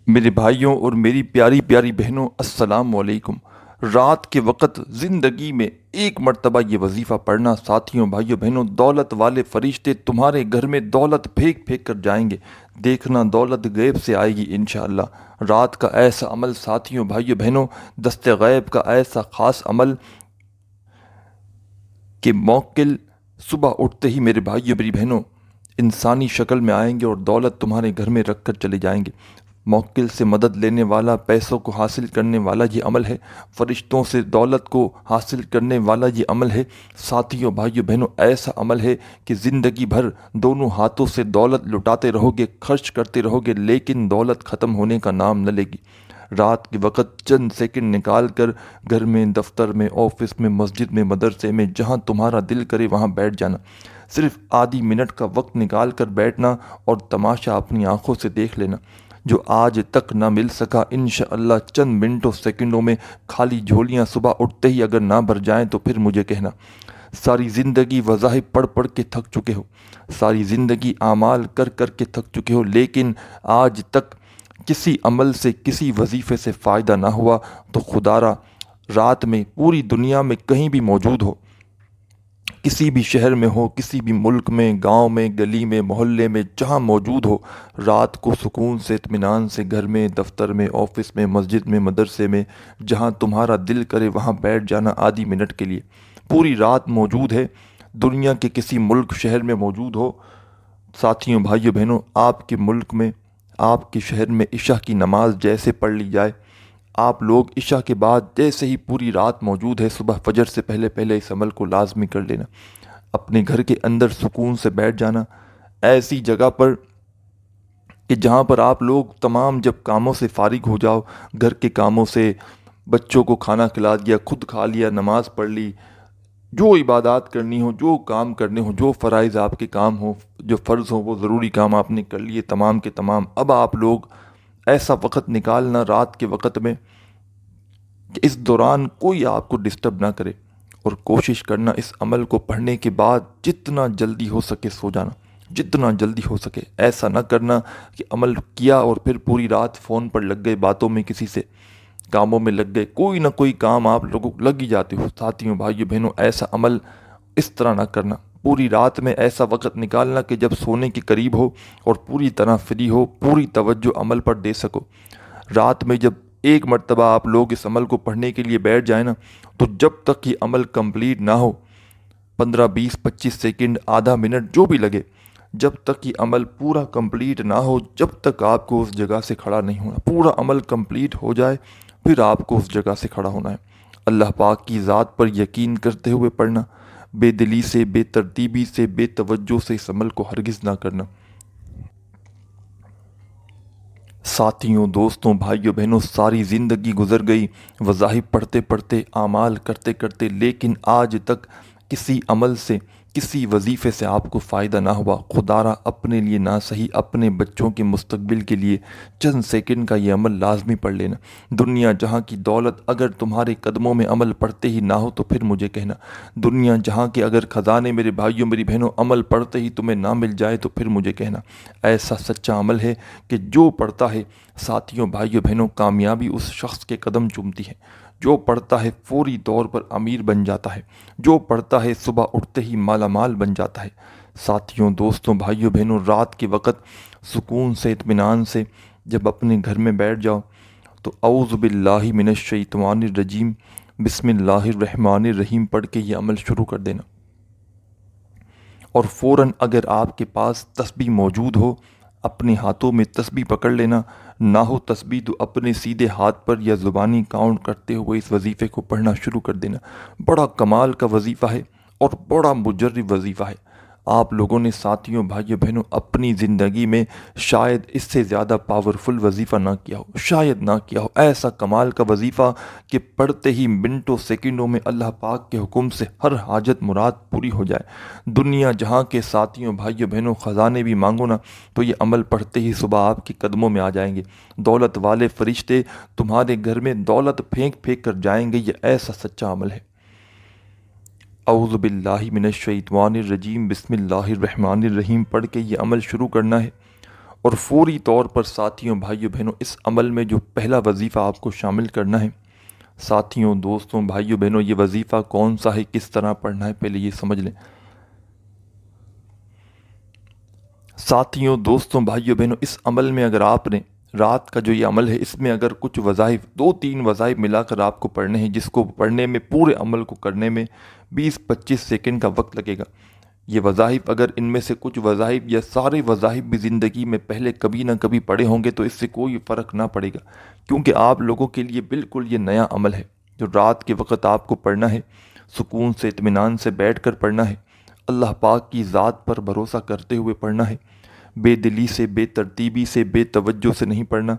میرے بھائیوں اور میری پیاری پیاری بہنوں، السلام علیکم۔ رات کے وقت زندگی میں ایک مرتبہ یہ وظیفہ پڑھنا ساتھیوں، بھائیوں بہنوں، دولت والے فرشتے تمہارے گھر میں دولت پھینک پھینک کر جائیں گے۔ دیکھنا دولت غیب سے آئے گی انشاءاللہ۔ رات کا ایسا عمل ساتھیوں، بھائیوں بہنوں، دست غیب کا ایسا خاص عمل کہ موکل صبح اٹھتے ہی میرے بھائیوں میری بہنوں انسانی شکل میں آئیں گے اور دولت تمہارے گھر میں رکھ کر چلے جائیں گے۔ موکل سے مدد لینے والا، پیسوں کو حاصل کرنے والا یہ عمل ہے، فرشتوں سے دولت کو حاصل کرنے والا یہ عمل ہے۔ ساتھیوں، بھائیوں بہنوں، ایسا عمل ہے کہ زندگی بھر دونوں ہاتھوں سے دولت لٹاتے رہو گے، خرچ کرتے رہو گے، لیکن دولت ختم ہونے کا نام نہ لے گی۔ رات کے وقت چند سیکنڈ نکال کر گھر میں، دفتر میں، آفس میں، مسجد میں، مدرسے میں، جہاں تمہارا دل کرے وہاں بیٹھ جانا۔ صرف آدھی منٹ کا وقت نکال کر بیٹھنا اور تماشا اپنی آنکھوں سے دیکھ لینا۔ جو آج تک نہ مل سکا، انشاءاللہ چند منٹوں سیکنڈوں میں خالی جھولیاں صبح اٹھتے ہی اگر نہ بھر جائیں تو پھر مجھے کہنا۔ ساری زندگی وظائف پڑھ پڑھ کے تھک چکے ہو، ساری زندگی اعمال کر کر کے تھک چکے ہو، لیکن آج تک کسی عمل سے، کسی وظیفے سے فائدہ نہ ہوا، تو خدا را رات میں پوری دنیا میں کہیں بھی موجود ہو، کسی بھی شہر میں ہو، کسی بھی ملک میں، گاؤں میں، گلی میں، محلے میں، جہاں موجود ہو، رات کو سکون سے، اطمینان سے گھر میں، دفتر میں، آفس میں، مسجد میں، مدرسے میں، جہاں تمہارا دل کرے وہاں بیٹھ جانا آدھی منٹ کے لیے۔ پوری رات موجود ہے، دنیا کے کسی ملک شہر میں موجود ہو، ساتھیوں، بھائیوں بہنوں، آپ کے ملک میں، آپ کے شہر میں عشاء کی نماز جیسے پڑھ لی جائے، آپ لوگ عشاء کے بعد جیسے ہی پوری رات موجود ہے، صبح فجر سے پہلے پہلے اس عمل کو لازمی کر لینا۔ اپنے گھر کے اندر سکون سے بیٹھ جانا، ایسی جگہ پر کہ جہاں پر آپ لوگ تمام جب کاموں سے فارغ ہو جاؤ، گھر کے کاموں سے، بچوں کو کھانا کھلا دیا، خود کھا لیا، نماز پڑھ لی، جو عبادات کرنی ہو، جو کام کرنے ہو، جو فرائض آپ کے کام ہوں، جو فرض ہوں، وہ ضروری کام آپ نے کر لیے تمام کے تمام۔ اب آپ لوگ ایسا وقت نکالنا رات کے وقت میں کہ اس دوران کوئی آپ کو ڈسٹرب نہ کرے، اور کوشش کرنا اس عمل کو پڑھنے کے بعد جتنا جلدی ہو سکے سو جانا، جتنا جلدی ہو سکے۔ ایسا نہ کرنا کہ عمل کیا اور پھر پوری رات فون پر لگ گئے، باتوں میں کسی سے، کاموں میں لگ گئے، کوئی نہ کوئی کام آپ لوگوں کو لگ ہی جاتے ہو۔ ساتھیوں، بھائیوں بہنوں، ایسا عمل اس طرح نہ کرنا۔ پوری رات میں ایسا وقت نکالنا کہ جب سونے کے قریب ہو اور پوری طرح فری ہو، پوری توجہ عمل پر دے سکو۔ رات میں جب ایک مرتبہ آپ لوگ اس عمل کو پڑھنے کے لیے بیٹھ جائیں نا، تو جب تک یہ عمل کمپلیٹ نہ ہو، 15 20 25 سیکنڈ، آدھا منٹ، جو بھی لگے، جب تک یہ عمل پورا کمپلیٹ نہ ہو، جب تک آپ کو اس جگہ سے کھڑا نہیں ہونا۔ پورا عمل کمپلیٹ ہو جائے پھر آپ کو اس جگہ سے کھڑا ہونا ہے۔ اللہ پاک کی ذات پر یقین کرتے ہوئے پڑھنا، بے دلی سے، بے ترتیبی سے، بے توجہ سے اس عمل کو ہرگز نہ کرنا۔ ساتھیوں، دوستوں، بھائیوں بہنوں، ساری زندگی گزر گئی وظائف پڑھتے پڑھتے، اعمال کرتے کرتے، لیکن آج تک کسی عمل سے، کسی وظیفے سے آپ کو فائدہ نہ ہوا۔ خدا را اپنے لیے نہ صحیح، اپنے بچوں کے مستقبل کے لیے چند سیکنڈ کا یہ عمل لازمی پڑھ لینا۔ دنیا جہاں کی دولت اگر تمہارے قدموں میں عمل پڑھتے ہی نہ ہو تو پھر مجھے کہنا۔ دنیا جہاں کے اگر خزانے میرے بھائیوں میری بہنوں عمل پڑھتے ہی تمہیں نہ مل جائے تو پھر مجھے کہنا۔ ایسا سچا عمل ہے کہ جو پڑھتا ہے، ساتھیوں، بھائیوں بہنوں، کامیابی اس شخص کے قدم چومتی ہے۔ جو پڑھتا ہے فوری طور پر امیر بن جاتا ہے، جو پڑھتا ہے صبح اٹھتے ہی مالا مال بن جاتا ہے۔ ساتھیوں، دوستوں، بھائیوں بہنوں، رات کے وقت سکون سے، اطمینان سے جب اپنے گھر میں بیٹھ جاؤ تو اعوذ باللہ من الشیطان الرجیم، بسم اللہ الرحمن الرحیم پڑھ کے یہ عمل شروع کر دینا، اور فوراً اگر آپ کے پاس تسبیح موجود ہو، اپنے ہاتھوں میں تسبیح پکڑ لینا، نہ ہو تسبیح تو اپنے سیدھے ہاتھ پر یا زبانی کاؤنٹ کرتے ہوئے اس وظیفے کو پڑھنا شروع کر دینا۔ بڑا کمال کا وظیفہ ہے اور بڑا مجرب وظیفہ ہے۔ آپ لوگوں نے، ساتھیوں، بھائیوں بہنوں، اپنی زندگی میں شاید اس سے زیادہ پاورفل وظیفہ نہ کیا ہو، شاید نہ کیا ہو۔ ایسا کمال کا وظیفہ کہ پڑھتے ہی منٹوں سیکنڈوں میں اللہ پاک کے حکم سے ہر حاجت مراد پوری ہو جائے۔ دنیا جہاں کے، ساتھیوں، بھائیوں بہنوں، خزانے بھی مانگو نا تو یہ عمل پڑھتے ہی صبح آپ کے قدموں میں آ جائیں گے۔ دولت والے فرشتے تمہارے گھر میں دولت پھینک پھینک کر جائیں گے۔ یہ ایسا سچا عمل ہے۔ اعوذ باللہ من الشیطان الرجیم، بسم اللہ الرحمن الرحیم پڑھ کے یہ عمل شروع کرنا ہے، اور فوری طور پر ساتھیوں بھائیوں بہنوں اس عمل میں جو پہلا وظیفہ آپ کو شامل کرنا ہے، ساتھیوں دوستوں بھائیوں بہنوں یہ وظیفہ کون سا ہے، کس طرح پڑھنا ہے، پہلے یہ سمجھ لیں۔ ساتھیوں دوستوں بھائیوں بہنوں اس عمل میں اگر آپ نے رات کا جو یہ عمل ہے اس میں اگر کچھ وظائف 2-3 وظائف ملا کر آپ کو پڑھنے ہیں، جس کو پڑھنے میں پورے عمل کو کرنے میں 20-25 سیکنڈ کا وقت لگے گا۔ یہ وظائف اگر ان میں سے کچھ وظائف یا سارے وظائف بھی زندگی میں پہلے کبھی نہ کبھی پڑھے ہوں گے تو اس سے کوئی فرق نہ پڑے گا، کیونکہ آپ لوگوں کے لیے بالکل یہ نیا عمل ہے جو رات کے وقت آپ کو پڑھنا ہے، سکون سے اطمینان سے بیٹھ کر پڑھنا ہے، اللہ پاک کی ذات پر بھروسہ کرتے ہوئے پڑھنا ہے، بے دلی سے، بے ترتیبی سے، بے توجہ سے نہیں پڑھنا۔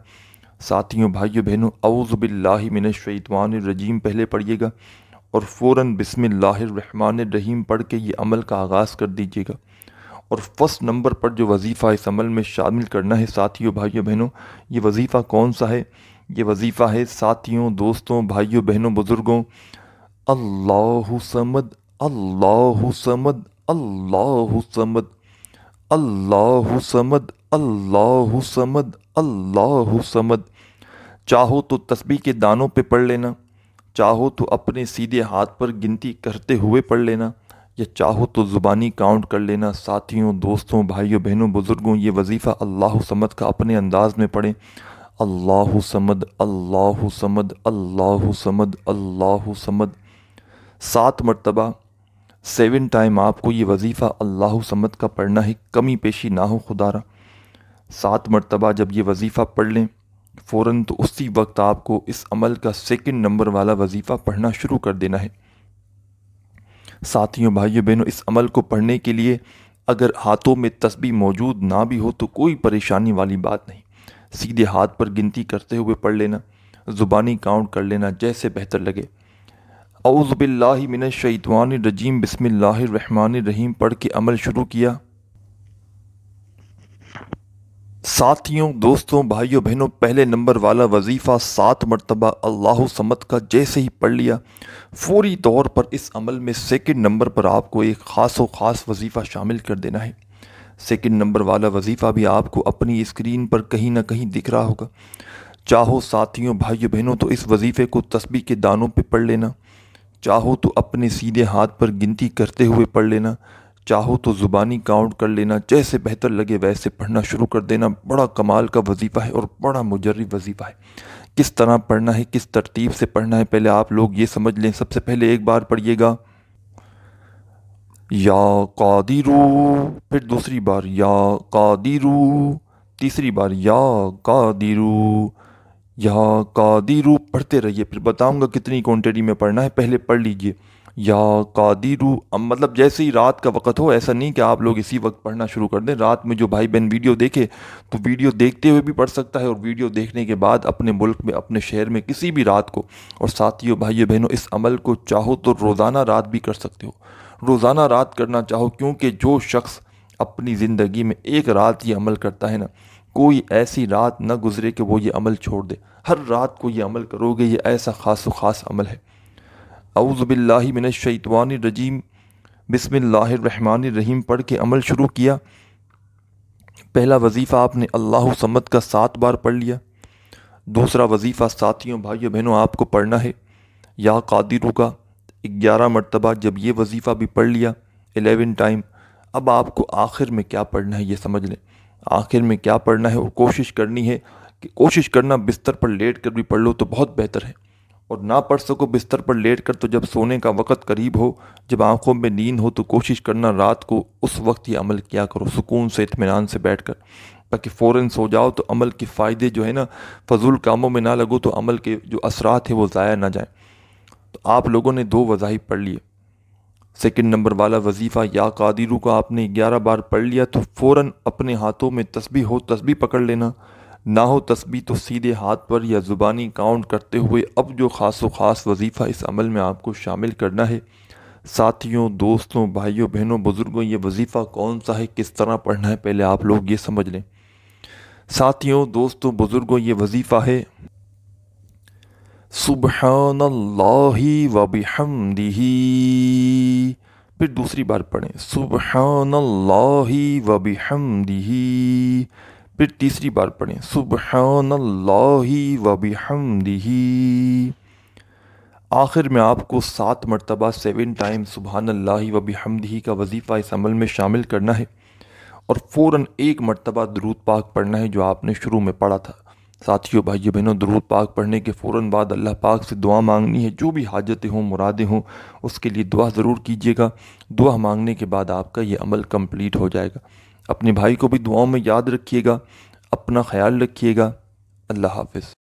ساتھیوں بھائیوں بہنوں اعوذ باللہ من الشیطان الرجیم پہلے پڑھیے گا اور فوراً بسم اللہ الرحمن الرحیم پڑھ کے یہ عمل کا آغاز کر دیجیے گا۔ اور فرسٹ نمبر پر جو وظیفہ اس عمل میں شامل کرنا ہے ساتھیوں بھائیوں بہنوں، یہ وظیفہ کون سا ہے؟ یہ وظیفہ ہے ساتھیوں دوستوں بھائیوں بہنوں بزرگوں، اللہ صمد اللہ صمد اللہ صمد اللہ صمد اللہ صمد اللہ صمد۔ چاہو تو تسبیح کے دانوں پہ پڑھ لینا، چاہو تو اپنے سیدھے ہاتھ پر گنتی کرتے ہوئے پڑھ لینا، یا چاہو تو زبانی کاؤنٹ کر لینا۔ ساتھیوں دوستوں بھائیوں بہنوں بزرگوں یہ وظیفہ اللہ صمد کا اپنے انداز میں پڑھیں، اللہ صمد اللہ صمد اللہ صمد اللہ صمد 7 مرتبہ 7 ٹائم آپ کو یہ وظیفہ اللہ صمد کا پڑھنا ہے، کمی پیشی نہ ہو خدا را۔ 7 مرتبہ جب یہ وظیفہ پڑھ لیں فوراً تو اسی وقت آپ کو اس عمل کا 2 نمبر والا وظیفہ پڑھنا شروع کر دینا ہے۔ ساتھیوں بھائیوں بہنوں اس عمل کو پڑھنے کے لیے اگر ہاتھوں میں تسبیح موجود نہ بھی ہو تو کوئی پریشانی والی بات نہیں، سیدھے ہاتھ پر گنتی کرتے ہوئے پڑھ لینا، زبانی کاؤنٹ کر لینا، جیسے بہتر لگے۔ اعوذ باللہ من الشیطان الرجیم بسم اللہ الرحمن الرحیم پڑھ کے عمل شروع کیا۔ ساتھیوں دوستوں بھائیوں بہنوں پہلے نمبر والا وظیفہ 7 مرتبہ اللہ صمد کا جیسے ہی پڑھ لیا، فوری طور پر اس عمل میں 2 نمبر پر آپ کو ایک خاص و خاص وظیفہ شامل کر دینا ہے۔ 2 نمبر والا وظیفہ بھی آپ کو اپنی اسکرین پر کہیں نہ کہیں دکھ رہا ہوگا۔ چاہو ساتھیوں بھائیوں بہنوں تو اس وظیفے کو تسبیح کے دانوں پہ پڑھ لینا، چاہو تو اپنے سیدھے ہاتھ پر گنتی کرتے ہوئے پڑھ لینا، چاہو تو زبانی کاؤنٹ کر لینا، جیسے بہتر لگے ویسے پڑھنا شروع کر دینا۔ بڑا کمال کا وظیفہ ہے اور بڑا مجرب وظیفہ ہے۔ کس طرح پڑھنا ہے، کس ترتیب سے پڑھنا ہے، پہلے آپ لوگ یہ سمجھ لیں۔ سب سے پہلے ایک بار پڑھیے گا یا قادرو، پھر دوسری بار یا قادرو، تیسری بار یا قادرو یا قادرو، پڑھتے رہیے، پھر بتاؤں گا کتنی کوانٹٹی میں پڑھنا ہے، پہلے پڑھ لیجئے یا قادرو۔ مطلب جیسے ہی رات کا وقت ہو، ایسا نہیں کہ آپ لوگ اسی وقت پڑھنا شروع کر دیں۔ رات میں جو بھائی بہن ویڈیو دیکھے تو ویڈیو دیکھتے ہوئے بھی پڑھ سکتا ہے، اور ویڈیو دیکھنے کے بعد اپنے ملک میں اپنے شہر میں کسی بھی رات کو۔ اور ساتھیوں بھائیوں بہنوں اس عمل کو چاہو تو روزانہ رات بھی کر سکتے ہو، روزانہ رات کرنا چاہو، کیونکہ جو شخص اپنی زندگی میں ایک رات یہ عمل کرتا ہے نا، کوئی ایسی رات نہ گزرے کہ وہ یہ عمل چھوڑ دے۔ ہر رات کو یہ عمل کرو گے، یہ ایسا خاص و خاص عمل ہے۔ اعوذ باللہ من الشیطان الرجیم بسم اللہ الرحمن الرحیم پڑھ کے عمل شروع کیا۔ پہلا وظیفہ آپ نے اللہ صمد کا 7 بار پڑھ لیا۔ دوسرا وظیفہ ساتھیوں بھائیوں بہنوں آپ کو پڑھنا ہے یا قادرو کا 11 مرتبہ۔ جب یہ وظیفہ بھی پڑھ لیا 11 ٹائم، اب آپ کو آخر میں کیا پڑھنا ہے یہ سمجھ لیں۔ آخر میں کیا پڑھنا ہے، اور کوشش کرنی ہے کہ کوشش کرنا بستر پر لیٹ کر بھی پڑھ لو تو بہت بہتر ہے، اور نہ پڑھ سکو بستر پر لیٹ کر تو جب سونے کا وقت قریب ہو، جب آنکھوں میں نیند ہو، تو کوشش کرنا رات کو اس وقت یہ عمل کیا کرو، سکون سے اطمینان سے بیٹھ کر، تاکہ فوراً سو جاؤ تو عمل کے فائدے جو ہے نا، فضول کاموں میں نہ لگو تو عمل کے جو اثرات ہیں وہ ضائع نہ جائیں۔ تو آپ لوگوں نے 2 وظائف پڑھ لیے۔ 2 نمبر والا وظیفہ یا قادرو کا آپ نے 11 بار پڑھ لیا تو فوراً اپنے ہاتھوں میں تسبیح ہو تسبیح پکڑ لینا، نہ ہو تسبیح تو سیدھے ہاتھ پر یا زبانی کاؤنٹ کرتے ہوئے اب جو خاص و خاص وظیفہ اس عمل میں آپ کو شامل کرنا ہے۔ ساتھیوں دوستوں بھائیوں بہنوں بزرگوں یہ وظیفہ کون سا ہے، کس طرح پڑھنا ہے، پہلے آپ لوگ یہ سمجھ لیں۔ ساتھیوں دوستوں بزرگوں یہ وظیفہ ہے سبحان اللہ و بحمدہ، پھر دوسری بار پڑھیں سبحان اللہ و بحمدہ، پھر تیسری بار پڑھیں سبحان اللہ و بحمدہ. آخر میں آپ کو 7 مرتبہ 7 ٹائم سبحان اللہ و بحمدہ کا وظیفہ اس عمل میں شامل کرنا ہے، اور فوراً 1 مرتبہ درود پاک پڑھنا ہے جو آپ نے شروع میں پڑھا تھا. ساتھیوں، بھائیو بہنوں، درود پاک پڑھنے کے فوراً بعد اللہ پاک سے دعا مانگنی ہے. جو بھی حاجتیں ہوں، مرادیں ہوں، اس کے لیے دعا ضرور کیجیے گا. دعا مانگنے کے بعد آپ کا یہ عمل کمپلیٹ ہو جائے گا. اپنے بھائی کو بھی دعاؤں میں یاد رکھیے گا. اپنا خیال رکھیے گا. اللہ حافظ.